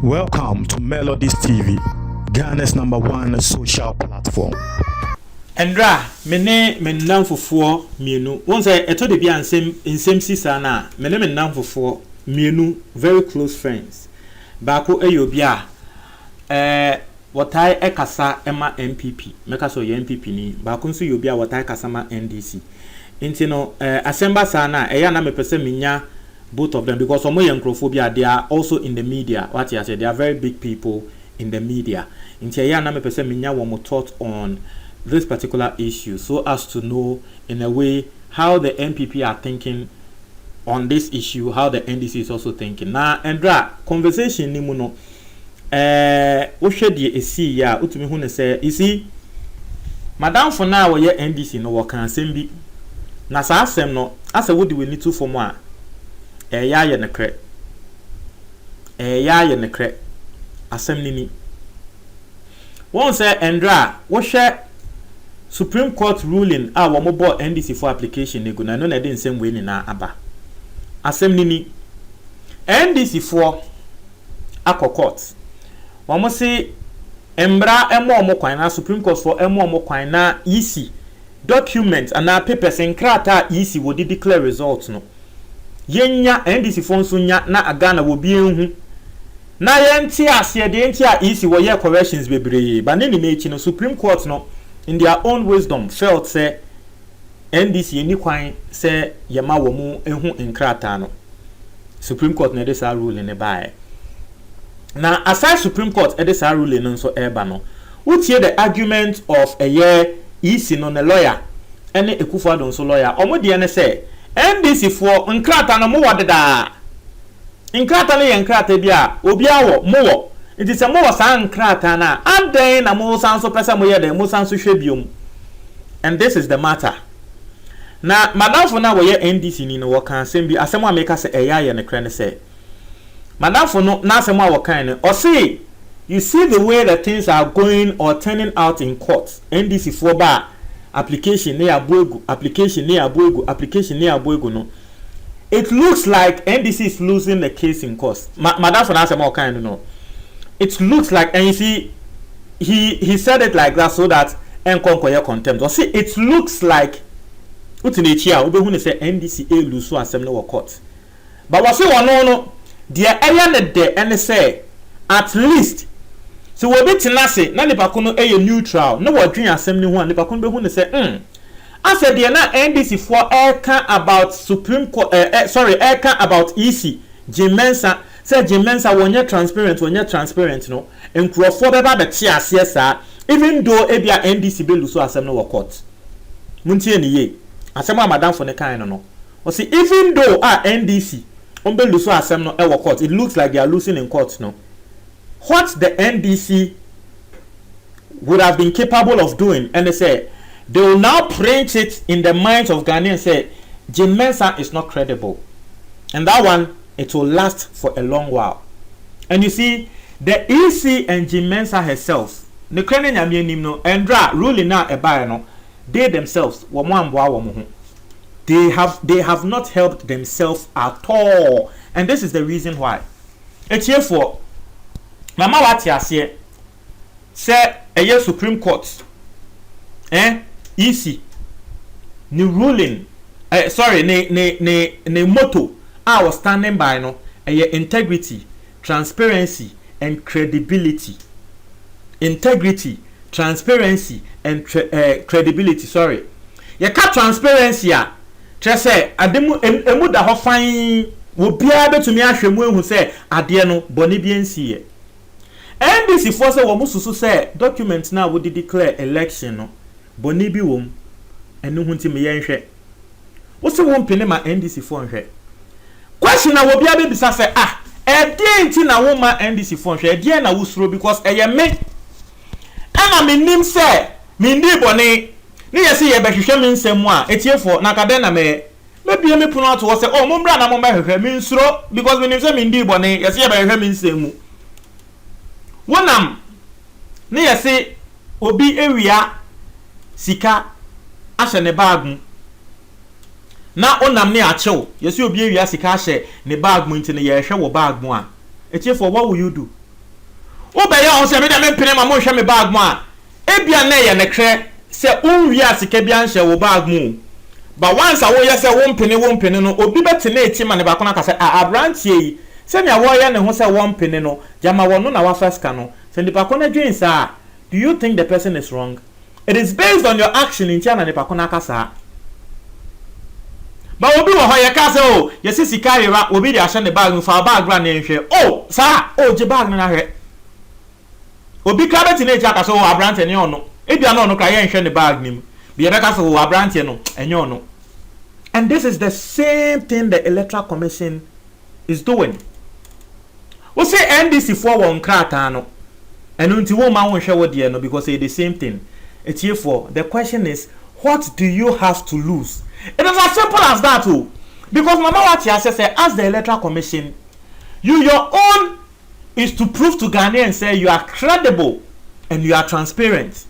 Welcome to Melodies TV, Ghana's #1 social platform. Endra, mene menam fufuo mienu. Won say eto de bia nsem sisa na, mene menam fufuo mienu, very close friends. Baako eyobi a wotai ekasa ema MPP. Meka so ye MPP ni. Baako nso yobi a wotai kasa ma NDC. Inti no asemba sa na eya na mepese minya both of them because some yankrofobia they are also in the media. What you say, they are very big people in the media. Inti eya na mepese minya wo mo thought on this particular issue so as to know in a way how the MPP are thinking on this issue, how the NDC is also thinking. Now, Endra, conversation ni muno wohwede esi ya utumi hu ne say you see madam for now we NDC no wo kan asem bi na sa asem no asa wodi we nitu for mo a ya ye ne kre asem ni won say Endra wo hwe Supreme Court ruling a wo mo bo NDC for application nego na no na dey nsem we ni na aba asem ni NDC for court wo mo say embra emo kwan na Supreme Court for emo kwan na EC document and papers nkrata EC wo di declare results no yenya NDC for nso nya na aga na wo bi enhu na yenti ase de yenti a EC wo ye corrections bebree ba ne ni echi no Supreme Court no in their own wisdom felt say NDC ni kwan say yema wo mu ehu nkrata no Supreme Court na this ruling ne bae na aside Supreme Court this ruling no so eba no utie the argument of a year EC no ne lawyer ene Ekufuado so lawyer omo de ne say NDC for nkrata no mo wadeda nkrata le nkrata bia obi awo mo wo nti se mo wasa nkrata na adan na mo san so pesa mo ye den mo san so hwebiom and this is the matter na madam for na wo ye NDC ni no wo kan asem bi asem a meka se eya ye ne kre ne se madam for no na asem a wo kan ne o say you see the way that things are going or turning out in court NDC for ba application ne aboegu no it looks like NDC is losing the case in court madam for na asem a kind no it looks like, and you see he said it like that so that enkonkoye contempt or see it looks like utinechia obehu ne say NDC lose so asem no court but what say one no dia eya ne de and say at least so we be tinase na nipa ko no neutral no wadwen asem ni ho nipa ko behu ne say I said dia na NDC for can about Supreme Court can about EC Jimensa say Jimensa wonye transparent no enkrofo beba be tie ase sa even though ebia NDC be lose asem no court muntie ni ye asem a madam for ne kan no o say even though NDC on be lose asem no e court it looks like they are losing in court no what the NDC would have been capable of doing and they say they will now print it in the minds of Ghanaians say Jimensa is not credible and that one it will last for a long while. And you see, the EC and Jimensa herself, the Krenen Yamienim no, Endra ruling now a buyer no, they themselves, they have not helped themselves at all. And this is the reason why. It's here for Mama Watiasie say a year Supreme Court, EC, ni ruling, ne motto. I was standing by no integrity, transparency and credibility. Integrity, transparency and credibility. Sorry. You ka transparency a say ademu emu da ho fan wo bia betumi ahwemu ehu say ade no boni bi ensie. NDC for say wo mususu say document na wo declare election no boni bi wom enu hu ntimi ye nhwe. Wo se wo mpene ma NDC for nhwe. Question na wo bia be bisa say dey nti na wo ma NDC for hwe dey na wo suro because eye me ana me nim say me ndi bone ni yesi ye be hwehwe me nsem a etiefo na kade na me bia me puno ato say mo mbra na mo ba hwehwe me nsuro because me nim say me ndi bone yesi ye be hwehwe me nsem mu wonam ni yesi obi ewia sika ahye ne bag na onam ne achew yesi obi awia sika hye ne bag mu ntine ye hwe wo bag mu a etiefo what will you do obeye on se me dem pene ma mo hwe me bag mu a ebia na ye ne kre se onwia sika bia nhye wo bag mu but once awo ye se wo mpene no obi bete na eti ma ne ba kona ka se abrantie yi se ne awo ye ne ho se wo mpene no jama wono na wa first ka no se ne ba kona dwen sa do you think the person is wrong? It is based on your action in China ne ba kona ka sa but obi wo ho ye ka se o ye se sika yera obi de ahye ne bag mu fa bag ran ne nhwe oh sa oh je bag na hwe obi ka beti na eji aka so abrante ne ono ebia na ono ka ye nhwe ne bag nim bi ye ka so abrante no enye ono. And this is the same thing the Electoral Commission is doing. We say NDC for one krata no and until wo ma won hwe wo de no because it's the same thing. It's here for the question is what do you have to lose? It is as simple as that too. Because mama what you say as the Electoral Commission your own is to prove to Ghanaians say you are credible and you are transparent.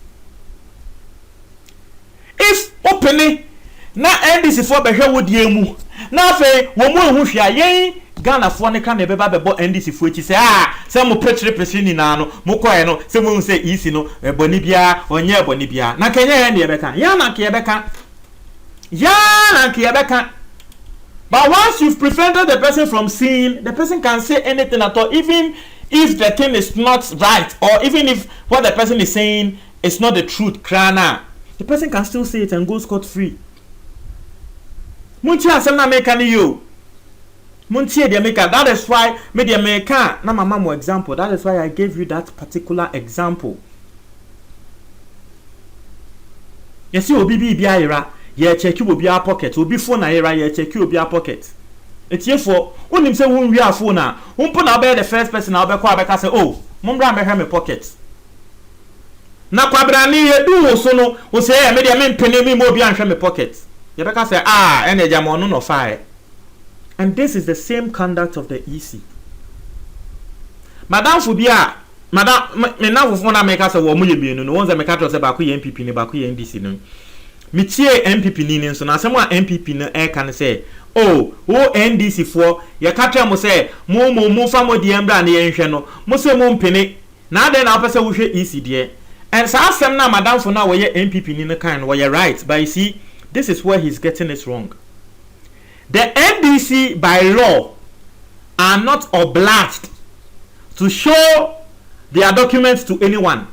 If openly na NDC for be hwe wo die mu na fe wo mu ehu hwia yen Ghana for ne ka na beba bebo NDC for echi se mo pretre presi ni na no mo koe no se mo se isi no eboni bia onye eboni bia na kenya ye ne ebeka ya na ke ebeka but once you've prevented the person from seeing, the person can say anything at all, even if the thing is not right or even if what the person is saying is not the truth krana, the person can still say it and go scot free. Munchi asem na make ani yo. Munchi de make. That is why me de make na mama mo example. That is why I gave you that particular example. You see obi bi ira, ye check obi a pocket, obi phone na ira ye check obi a pocket. Etiefo, onim se won wi a phone na, won na be the first person na obekọ abeka say, "Oh, mo mbra me hwe me pocket." Na kwabra ni ye du wo so no, wo say e me de me mpene mi mo obi anhwe me pocket. Yebeka say energy mo no fire. And this is the same conduct of the EC. Madam Fubia, Madam me na wo na make say wo mo ye bienu no, won say me ka to say ba ko ye MPP ni ba ko ye NDC no. Me tie MPP ni nso na asem a MPP no e kan say, "Oh, wo NDC for ye ka tell mo say mo fa mo die mbra na ye nhwe no, mo say mo mpene na den na opese wo hwe EC de." And sa asem na Madam for na wo ye MPP ni no kan wo ye right, but you see this is where he's getting it wrong. The NDC by law are not obliged to show their documents to anyone.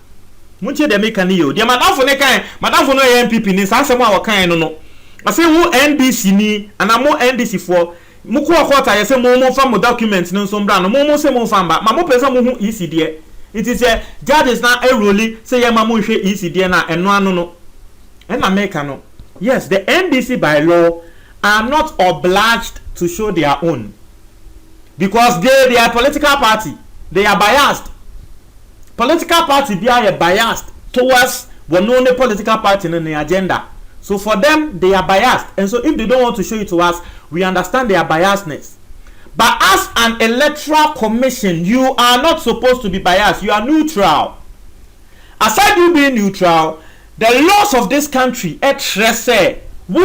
Munche de make ani yo. The madam for no MPP ni sa asem a wo kan no no. I say who NDC ni and am NDC for mo ko kwota ye say mo fa mo documents no so mbra no mo say mo fa mba ma mo pese mo hu EC de. It is a judges na e role say ye ma mo hwe EC de na eno anu no. E na make no. Yes, the NDC by law are not obliged to show their own because they are a political party. They are biased. Political party they are biased towards one only political party in the agenda. So for them, they are biased. And so if they don't want to show it to us, we understand their biasness. But as an electoral commission, you are not supposed to be biased. You are neutral. Aside you being neutral, the laws of this country the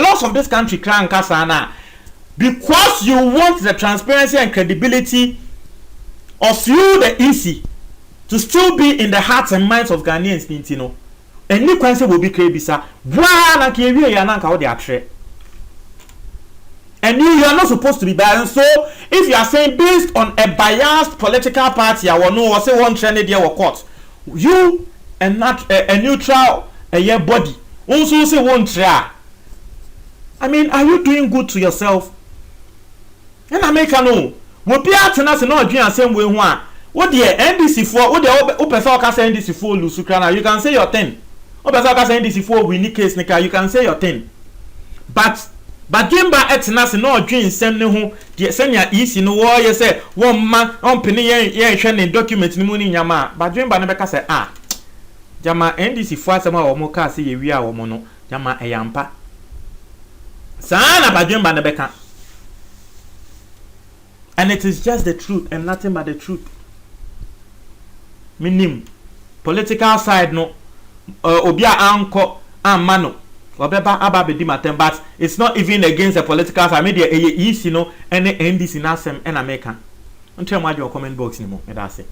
laws of this country because you want the transparency and credibility of you the EC to still be in the hearts and minds of Ghanaians, and you can say will be crazy, and you are not supposed to be biased. So if you are saying based on a biased political party, I will know or say one trended there or court, you and not a neutral body also say one try. I mean, are you doing good to yourself? And I make a no. Will be out to us and not doing the same way one. What the NDC for? What the open NDC for Lusukrana? You can say your 10. Open NDC for winning case, Nika. You can say your 10. But Jimba etnas no dream send ne ho de send ya easy no wo ye say one man on penny ye hwe ne document ni mu ni nyama but Jimba ne beka say jama NDC fo asema wo mo ka say ye wi a wo mo no jama eyampa sana ba Jimba ne beka, and it is just the truth and nothing but the truth. Minim political side no obi a anko amano obeba aba be di matem, but it's not even against the political family easy no ene NDC na asem na meka ntwe mo ade comment box ni mo me da se